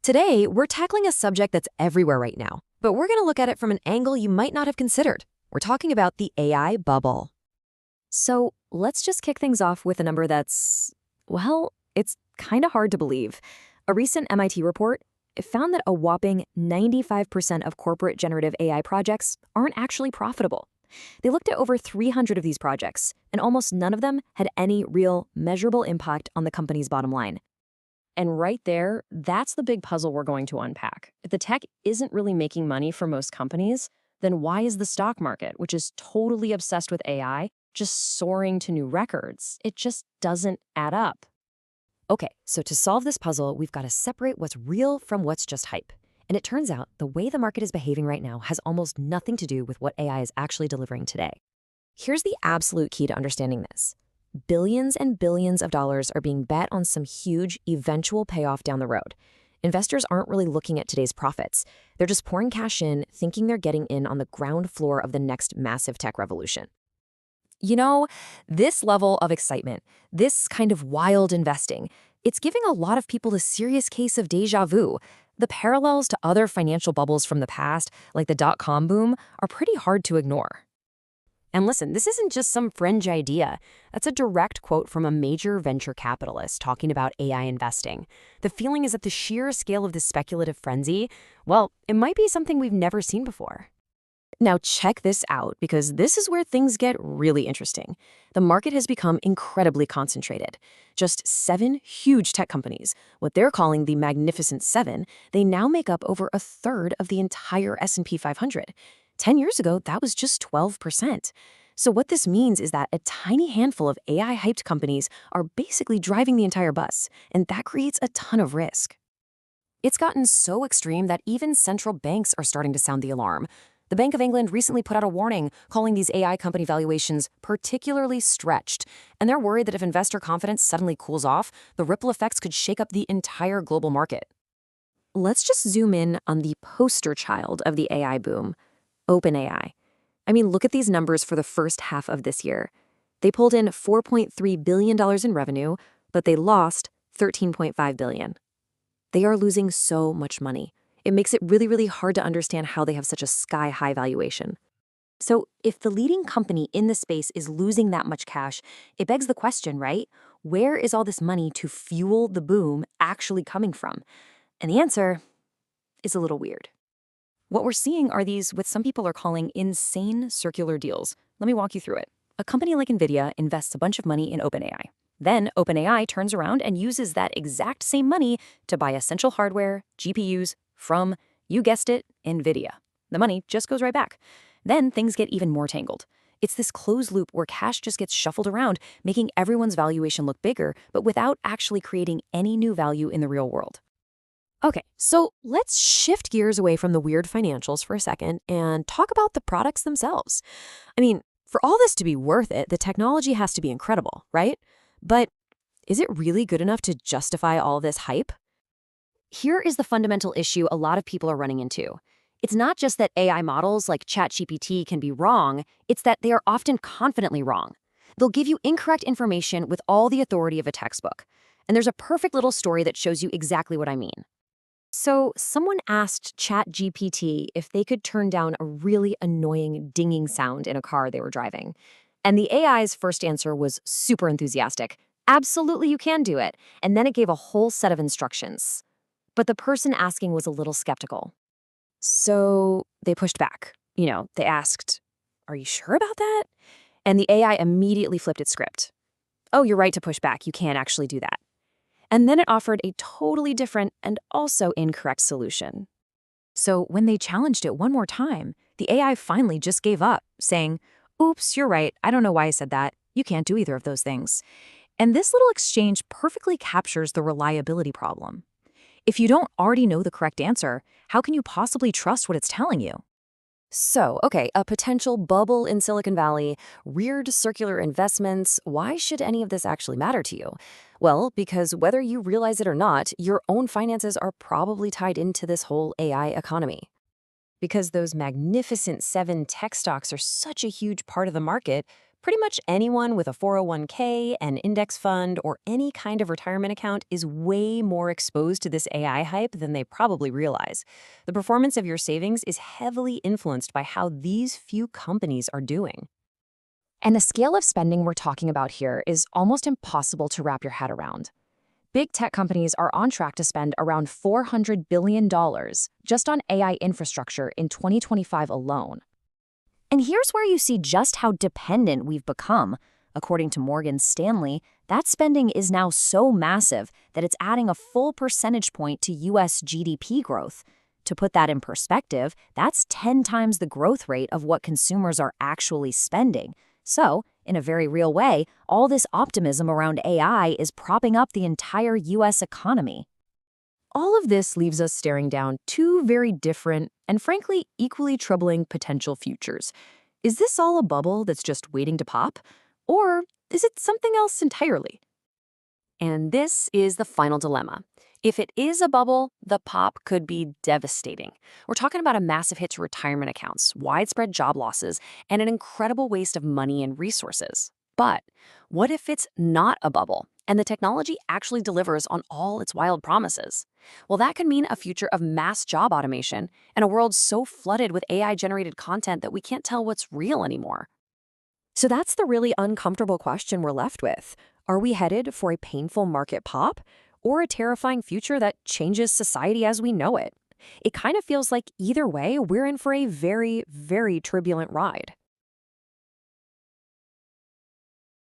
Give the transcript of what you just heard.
Today, we're tackling a subject that's everywhere right now, but we're going to look at it from an angle you might not have considered. We're talking about the AI bubble. So let's just kick things off with a number that's, well, it's kind of hard to believe. A recent MIT report found that a whopping 95% of corporate generative AI projects aren't actually profitable. They looked at over 300 of these projects, and almost none of them had any real, measurable impact on the company's bottom line. And right there, that's the big puzzle we're going to unpack. If the tech isn't really making money for most companies, then why is the stock market, which is totally obsessed with AI, just soaring to new records? It just doesn't add up. Okay, so to solve this puzzle, we've got to separate what's real from what's just hype. And it turns out the way the market is behaving right now has almost nothing to do with what AI is actually delivering today. Here's the absolute key to understanding this. Billions and billions of dollars are being bet on some huge eventual payoff down the road. Investors aren't really looking at today's profits. They're just pouring cash in, thinking they're getting in on the ground floor of the next massive tech revolution. You know, this level of excitement, this kind of wild investing, it's giving a lot of people a serious case of déjà vu. The parallels to other financial bubbles from the past, like the dot-com boom, are pretty hard to ignore. And listen, this isn't just some fringe idea. That's a direct quote from a major venture capitalist talking about AI investing. The feeling is that the sheer scale of this speculative frenzy, well, it might be something we've never seen before. Now check this out, because this is where things get really interesting. The market has become incredibly concentrated. Just 7 huge tech companies, what they're calling the Magnificent Seven, they now make up over a third of the entire S&P 500. 10 years ago, that was just 12%. So what this means is that a tiny handful of AI-hyped companies are basically driving the entire bus, and that creates a ton of risk. It's gotten so extreme that even central banks are starting to sound the alarm. The Bank of England recently put out a warning calling these AI company valuations particularly stretched, and they're worried that if investor confidence suddenly cools off, the ripple effects could shake up the entire global market. Let's just zoom in on the poster child of the AI boom, OpenAI. I mean, look at these numbers for the first half of this year. They pulled in $4.3 billion in revenue, but they lost $13.5 billion. They are losing so much money. It makes it really, really hard to understand how they have such a sky-high valuation. So if the leading company in the space is losing that much cash, it begs the question, right? Where is all this money to fuel the boom actually coming from? And the answer is a little weird. What we're seeing are these, what some people are calling insane circular deals. Let me walk you through it. A company like NVIDIA invests a bunch of money in OpenAI. Then OpenAI turns around and uses that exact same money to buy essential hardware, GPUs, from, you guessed it, NVIDIA. The money just goes right back. Then things get even more tangled. It's this closed loop where cash just gets shuffled around, making everyone's valuation look bigger, but without actually creating any new value in the real world. Okay, so let's shift gears away from the weird financials for a second and talk about the products themselves. I mean, for all this to be worth it, the technology has to be incredible, right? But is it really good enough to justify all this hype? Here is the fundamental issue a lot of people are running into. It's not just that AI models like ChatGPT can be wrong, it's that they are often confidently wrong. They'll give you incorrect information with all the authority of a textbook. And there's a perfect little story that shows you exactly what I mean. So someone asked ChatGPT if they could turn down a really annoying dinging sound in a car they were driving. And the AI's first answer was super enthusiastic. Absolutely, you can do it. And then it gave a whole set of instructions. But the person asking was a little skeptical. So they pushed back. They asked, "Are you sure about that?" And the AI immediately flipped its script. "Oh, you're right to push back. You can't actually do that." And then it offered a totally different and also incorrect solution. So when they challenged it one more time, the AI finally just gave up, saying, "Oops, you're right. I don't know why I said that. You can't do either of those things." And this little exchange perfectly captures the reliability problem. If you don't already know the correct answer, how can you possibly trust what it's telling you? So, okay, a potential bubble in Silicon Valley, weird circular investments, why should any of this actually matter to you? Well, because whether you realize it or not, your own finances are probably tied into this whole AI economy. Because those Magnificent Seven tech stocks are such a huge part of the market, Pretty much anyone with a 401k, an index fund, or any kind of retirement account is way more exposed to this AI hype than they probably realize. The performance of your savings is heavily influenced by how these few companies are doing. And the scale of spending we're talking about here is almost impossible to wrap your head around. Big tech companies are on track to spend around $400 billion just on AI infrastructure in 2025 alone. And here's where you see just how dependent we've become. According to Morgan Stanley, that spending is now so massive that it's adding a full percentage point to U.S. GDP growth. To put that in perspective, that's 10 times the growth rate of what consumers are actually spending. So, in a very real way, all this optimism around AI is propping up the entire U.S. economy. All of this leaves us staring down two very different and frankly equally troubling potential futures. Is this all a bubble that's just waiting to pop? Or is it something else entirely? And this is the final dilemma. If it is a bubble, the pop could be devastating. We're talking about a massive hit to retirement accounts, widespread job losses, and an incredible waste of money and resources. But what if it's not a bubble and the technology actually delivers on all its wild promises? Well, that could mean a future of mass job automation and a world so flooded with AI-generated content that we can't tell what's real anymore. So that's the really uncomfortable question we're left with. Are we headed for a painful market pop or a terrifying future that changes society as we know it? It kind of feels like either way, we're in for a very, very turbulent ride.